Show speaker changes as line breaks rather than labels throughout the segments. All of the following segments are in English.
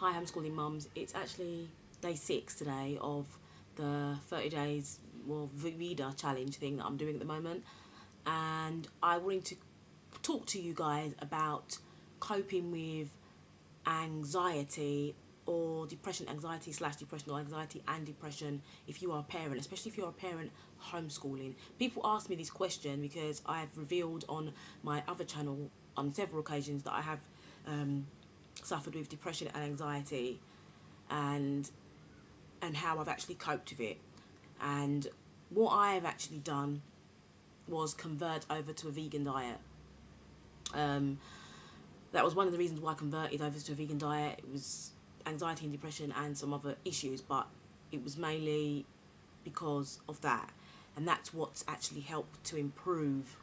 Hi homeschooling mums, it's actually day 6 today of the 30 days Veda challenge thing that I'm doing at the moment, and I wanted to talk to you guys about coping with anxiety or depression, anxiety slash depression, or anxiety and depression if you are a parent, especially if you're a parent homeschooling. People ask me this question because I've revealed on my other channel on several occasions that I have suffered with depression and anxiety, and how I've actually coped with it. And what I've actually done was convert over to a vegan diet. That was one of the reasons why I converted over to a vegan diet. It was anxiety and depression and some other issues, but it was mainly because of that. And that's what's actually helped to improve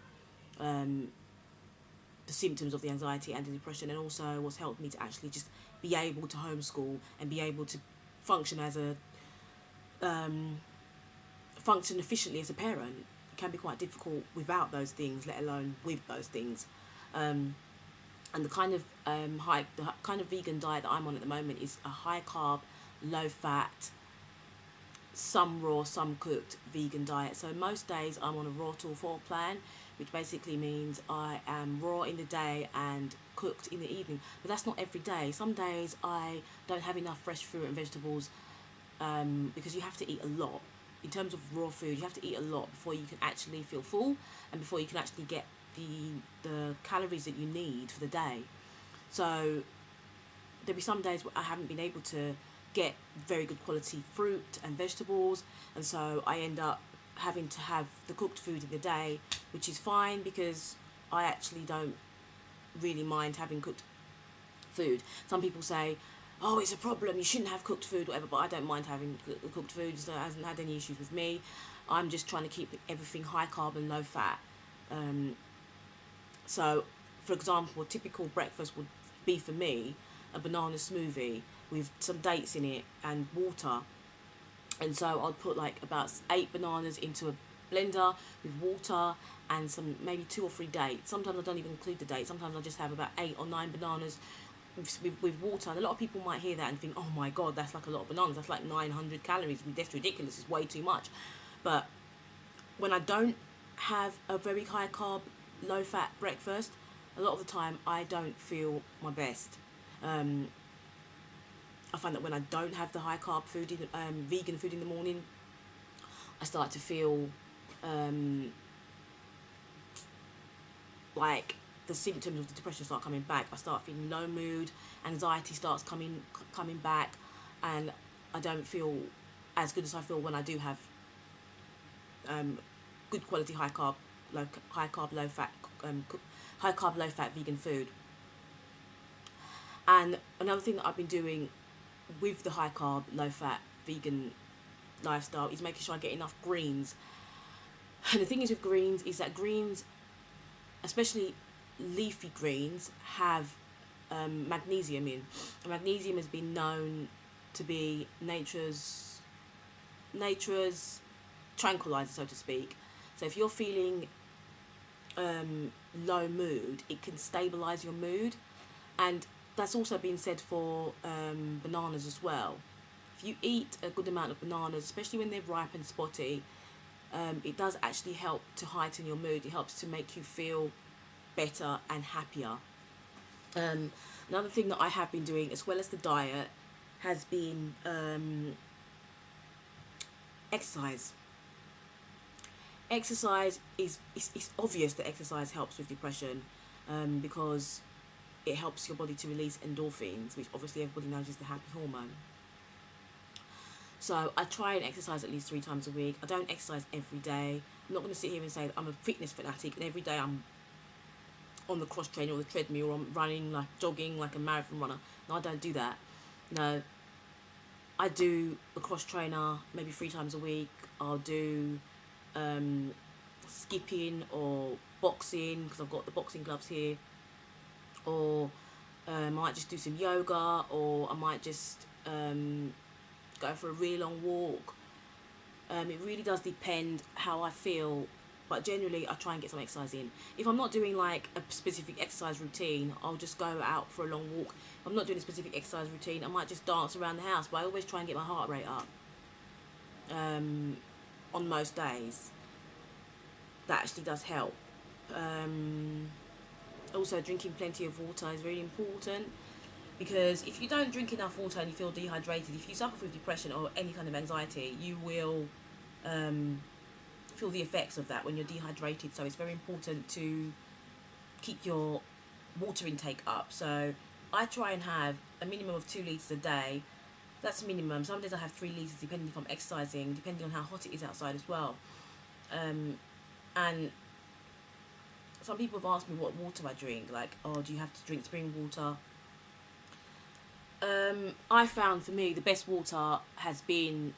the symptoms of the anxiety and the depression, and also what's helped me to actually just be able to homeschool and be able to function as a function efficiently as a parent. It can be quite difficult without those things, let alone with those things. And the kind of vegan diet that I'm on at the moment is a high carb, low fat, some raw, some cooked vegan diet. So most days I'm on a raw to full plan, which basically means I am raw in the day and cooked in the evening. But that's not every day. Some days I don't have enough fresh fruit and vegetables, because you have to eat a lot. In terms of raw food, you have to eat a lot before you can actually feel full and before you can actually get the calories that you need for the day. So there'll be some days where I haven't been able to get very good quality fruit and vegetables, and so I end up having to have the cooked food in the day, which is fine because I actually don't really mind having cooked food. Some people say, oh, it's a problem, you shouldn't have cooked food, whatever, but I don't mind having cooked food, so it hasn't had any issues with me. I'm just trying to keep everything high carb and low fat. So, for example, a typical breakfast would be for me a banana smoothie with some dates in it and water. And so I'd put like about 8 bananas into a blender with water and some maybe 2 or 3 dates. Sometimes I don't even include the dates. Sometimes I just have about 8 or 9 bananas with water. And a lot of people might hear that and think, oh my god, that's like a lot of bananas, that's like 900 calories, that's ridiculous, it's way too much. But when I don't have a very high carb, low fat breakfast, a lot of the time I don't feel my best. I find that when I don't have the high carb food, vegan food in the morning, I start to feel like the symptoms of the depression start coming back. I start feeling low mood, anxiety starts coming back, and I don't feel as good as I feel when I do have good quality high carb, low fat vegan food. And another thing that I've been doing with the high carb, low fat vegan lifestyle is making sure I get enough greens. And the thing is with greens is that greens, especially leafy greens, have magnesium in. And magnesium has been known to be nature's tranquilizer, so to speak. So if you're feeling low mood, it can stabilize your mood. And that's also been said for bananas as well. If you eat a good amount of bananas, especially when they're ripe and spotty, it does actually help to heighten your mood. It helps to make you feel better and happier. Another thing that I have been doing, as well as the diet, has been exercise. Exercise it's obvious that exercise helps with depression, because it helps your body to release endorphins, which obviously everybody knows is the happy hormone. So I try and exercise at least 3 times a week. I don't exercise every day. I'm not going to sit here and say that I'm a fitness fanatic and every day I'm on the cross trainer or the treadmill, or I'm running, like jogging like a marathon runner. No, I don't do that. No, I do a cross trainer maybe 3 times a week. I'll do skipping or boxing, because I've got the boxing gloves here, or I might just do some yoga, or I might just go for a really long walk. It really does depend how I feel but generally I try and get some exercise in. If I'm not doing like a specific exercise routine, I'll just go out for a long walk. If I'm not doing a specific exercise routine, I might just dance around the house, but I always try and get my heart rate up on most days. That actually does help. Also, drinking plenty of water is very important, because if you don't drink enough water and you feel dehydrated, if you suffer with depression or any kind of anxiety, you will feel the effects of that when you're dehydrated. So it's very important to keep your water intake up. So I try and have a minimum of 2 litres a day. That's minimum. Some days I have 3 litres depending if I'm exercising, depending on how hot it is outside as well. And some people have asked me what water I drink, like, oh, do you have to drink spring water? I found for me the best water has been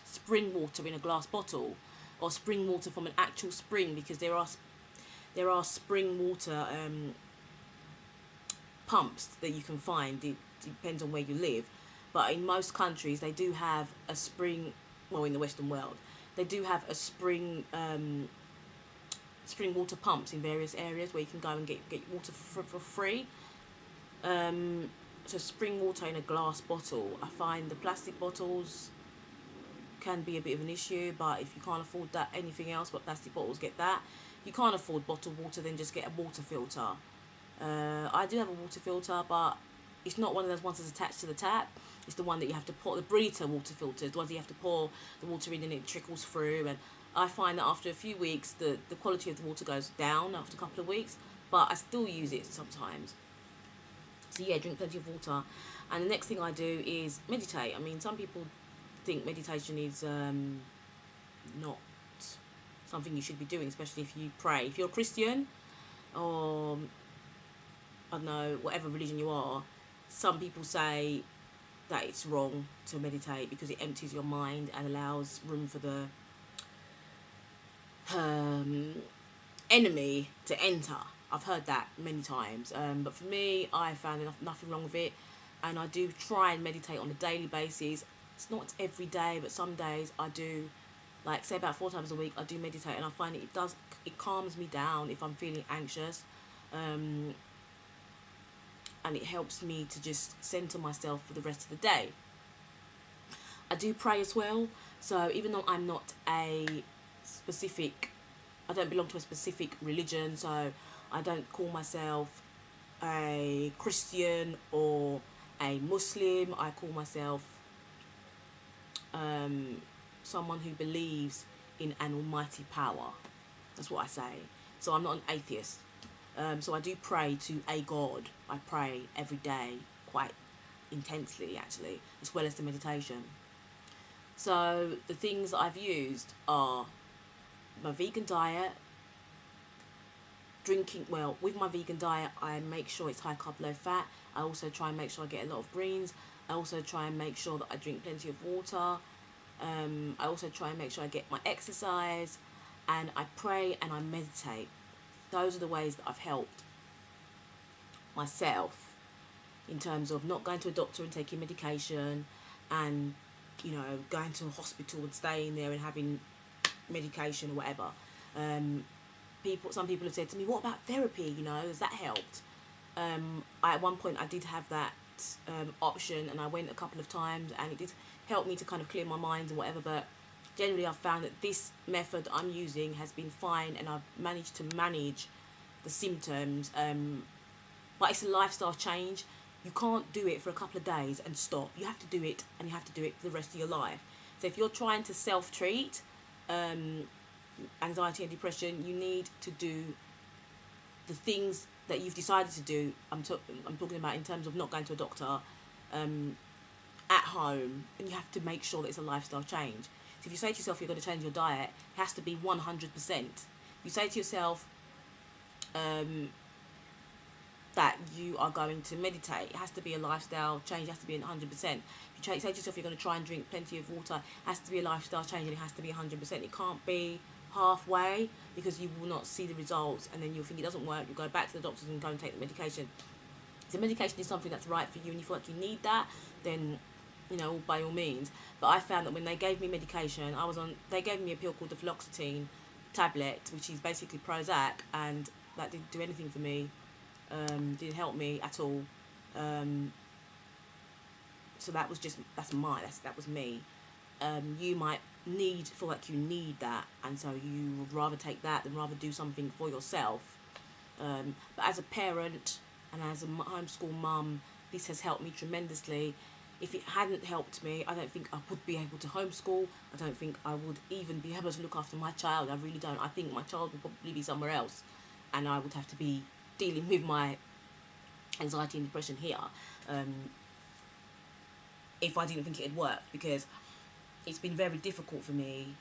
spring water in a glass bottle, or spring water from an actual spring, because there are spring water pumps that you can find. It depends on where you live, but in most countries they do have a spring. Well, in the Western world, they do have a spring water pumps in various areas where you can go and get water for free. So spring water in a glass bottle. I find the plastic bottles can be a bit of an issue, but if you can't afford that, anything else but plastic bottles, get that. You can't afford bottled water, then just get a water filter. I do have a water filter, but it's not one of those ones that's attached to the tap. It's the one that you have to pour, the Brita water filters, the ones you have to pour the water in and it trickles through. And I find that after a few weeks, the quality of the water goes down after a couple of weeks, but I still use it sometimes. So yeah, drink plenty of water. And the next thing I do is meditate. I mean, some people think meditation is not something you should be doing, especially if you pray. If you're a Christian, or I don't know, whatever religion you are, some people say that it's wrong to meditate because it empties your mind and allows room for the enemy to enter. I've heard that many times, but for me, I found nothing wrong with it, and I do try and meditate on a daily basis. It's not every day, but some days I do, like say about 4 times a week I do meditate, and I find it calms me down if I'm feeling anxious, and it helps me to just center myself for the rest of the day. I do pray as well, so even though I'm not I don't belong to a specific religion, so I don't call myself a Christian or a Muslim. I call myself someone who believes in an almighty power. That's what I say. So I'm not an atheist. So I do pray to a God. I pray every day, quite intensely actually, as well as the meditation. So the things that I've used are my vegan diet, with my vegan diet, I make sure it's high carb, low fat. I also try and make sure I get a lot of greens. I also try and make sure that I drink plenty of water. I also try and make sure I get my exercise, and I pray and I meditate. Those are the ways that I've helped myself in terms of not going to a doctor and taking medication, and going to a hospital and staying there and having medication or whatever. Some people have said to me, what about therapy, has that helped? At one point I did have that option, and I went a couple of times, and it did help me to kind of clear my mind and whatever, but generally I've found that this method I'm using has been fine, and I've managed to manage the symptoms, but it's a lifestyle change. You can't do it for a couple of days and stop. You have to do it, and you have to do it for the rest of your life. So if you're trying to self-treat anxiety and depression, you need to do the things that you've decided to do. I'm talking about in terms of not going to a doctor, at home, and you have to make sure that it's a lifestyle change. So if you say to yourself you're going to change your diet, it has to be 100%. If you say to yourself that you are going to meditate, it has to be a lifestyle change, it has to be 100%. If you say to yourself you're going to try and drink plenty of water, it has to be a lifestyle change, and it has to be 100%. It can't be halfway, because you will not see the results, and then you'll think it doesn't work. You'll go back to the doctors and go and take the medication. If the medication is something that's right for you and you feel like you need that, then you know, by all means. But I found that when they gave me medication, they gave me a pill called the fluoxetine tablet, which is basically Prozac, and that didn't do anything for me. Didn't help me at all. So that was that was me. You might feel like you need that, and so you would rather take that than rather do something for yourself. But as a parent and as a homeschool mum, this has helped me tremendously. If it hadn't helped me, I don't think I would be able to homeschool. I don't think I would even be able to look after my child. I really don't. I think my child would probably be somewhere else, and I would have to be dealing with my anxiety and depression here, if I didn't think it had worked, because it's been very difficult for me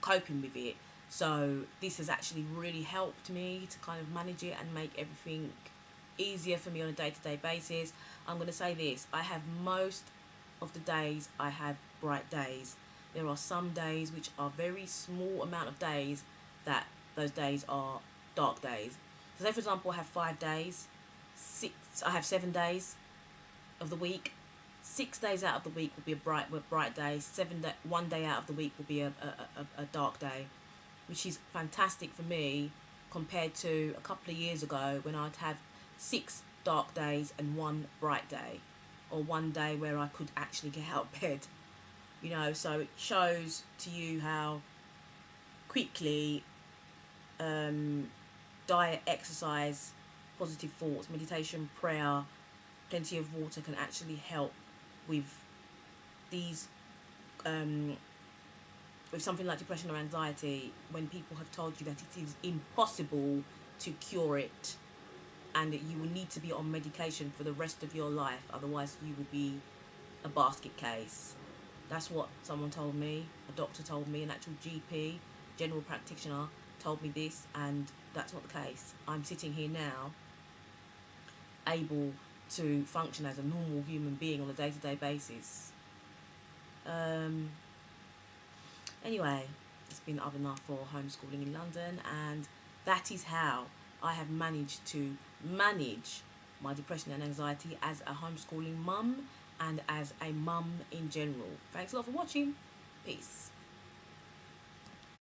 coping with it. So this has actually really helped me to kind of manage it and make everything easier for me on a day-to-day basis. I'm going to say this, I have most of the days, I have bright days. There are some days which are very small amount of days that those days are dark days. So say for example I have 5 days, I have 7 days of the week. 6 days out of the week will be a bright day. 1 day out of the week will be a dark day, which is fantastic for me compared to a couple of years ago when I'd have 6 dark days and 1 bright day, or 1 day where I could actually get out of bed. You know, so it shows to you how quickly diet, exercise, positive thoughts, meditation, prayer, plenty of water can actually help with these with something like depression or anxiety, when people have told you that it is impossible to cure it and that you will need to be on medication for the rest of your life, otherwise you will be a basket case. That's what someone told me, a doctor told me, an actual GP, general practitioner told me this, and that's not the case. I'm sitting here now able to function as a normal human being on a day-to-day basis. Anyway, it's been up enough for homeschooling in London, and that is how I have managed to manage my depression and anxiety as a homeschooling mum and as a mum in general. Thanks a lot for watching. Peace.